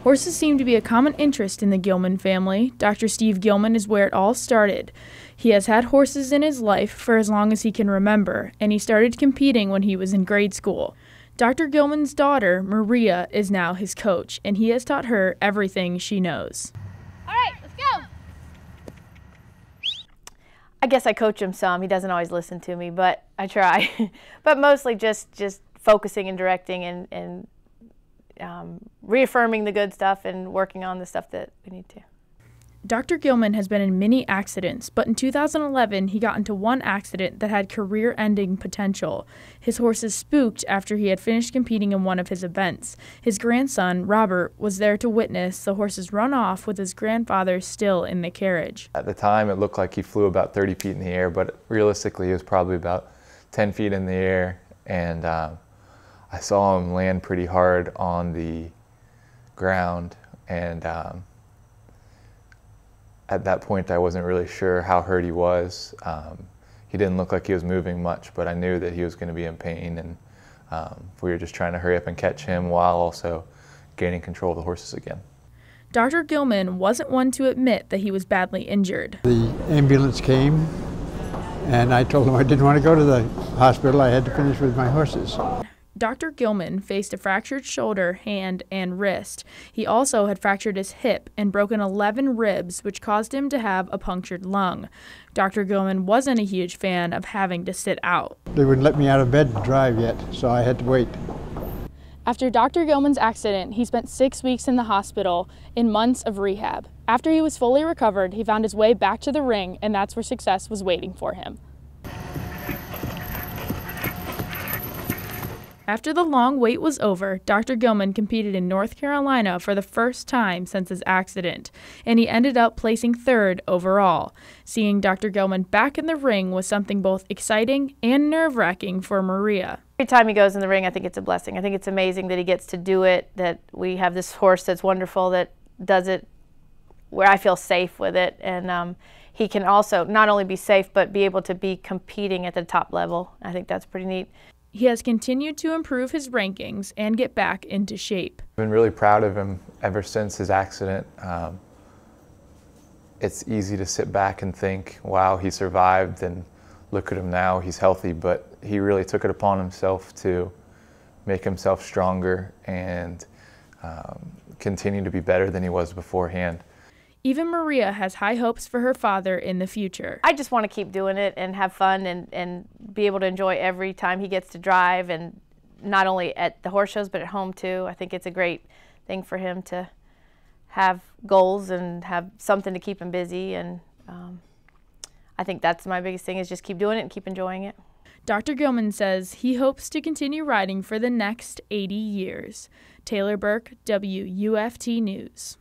Horses seem to be a common interest in the Gilman family. Dr. Steve Gilman is where it all started. He has had horses in his life for as long as he can remember, and he started competing when he was in grade school. Dr. Gilman's daughter, Maria, is now his coach, and he has taught her everything she knows. All right, let's go. I guess I coach him some. He doesn't always listen to me, but I try. But mostly just focusing and directing and reaffirming the good stuff and working on the stuff that we need to. Dr. Gilman has been in many accidents, but in 2011 he got into one accident that had career-ending potential. His horses spooked after he had finished competing in one of his events. His grandson, Robert, was there to witness the horses run off with his grandfather still in the carriage. At the time it looked like he flew about 30 feet in the air, but realistically he was probably about 10 feet in the air, and I saw him land pretty hard on the ground, and at that point I wasn't really sure how hurt he was. He didn't look like he was moving much, but I knew that he was going to be in pain, and we were just trying to hurry up and catch him while also gaining control of the horses again. Dr. Gilman wasn't one to admit that he was badly injured. The ambulance came, and I told him I didn't want to go to the hospital. I had to finish with my horses. Dr. Gilman faced a fractured shoulder, hand, and wrist. He also had fractured his hip and broken 11 ribs, which caused him to have a punctured lung. Dr. Gilman wasn't a huge fan of having to sit out. They wouldn't let me out of bed to drive yet, so I had to wait. After Dr. Gilman's accident, he spent 6 weeks in the hospital in months of rehab. After he was fully recovered, he found his way back to the ring, and that's where success was waiting for him. After the long wait was over, Dr. Gilman competed in North Carolina for the first time since his accident, and he ended up placing third overall. Seeing Dr. Gilman back in the ring was something both exciting and nerve-wracking for Maria. Every time he goes in the ring, I think it's a blessing. I think it's amazing that he gets to do it, that we have this horse that's wonderful that does it where I feel safe with it, and he can also not only be safe but be able to be competing at the top level. I think that's pretty neat. He has continued to improve his rankings and get back into shape. I've been really proud of him ever since his accident. It's easy to sit back and think, wow, he survived, and look at him now, he's healthy, but he really took it upon himself to make himself stronger and continue to be better than he was beforehand. Even Maria has high hopes for her father in the future. I just want to keep doing it and have fun and be able to enjoy every time he gets to drive, and not only at the horse shows but at home too. I think it's a great thing for him to have goals and have something to keep him busy, and I think that's my biggest thing, is just keep doing it and keep enjoying it. Dr. Gilman says he hopes to continue riding for the next 80 years. Taylor Burke, WUFT News.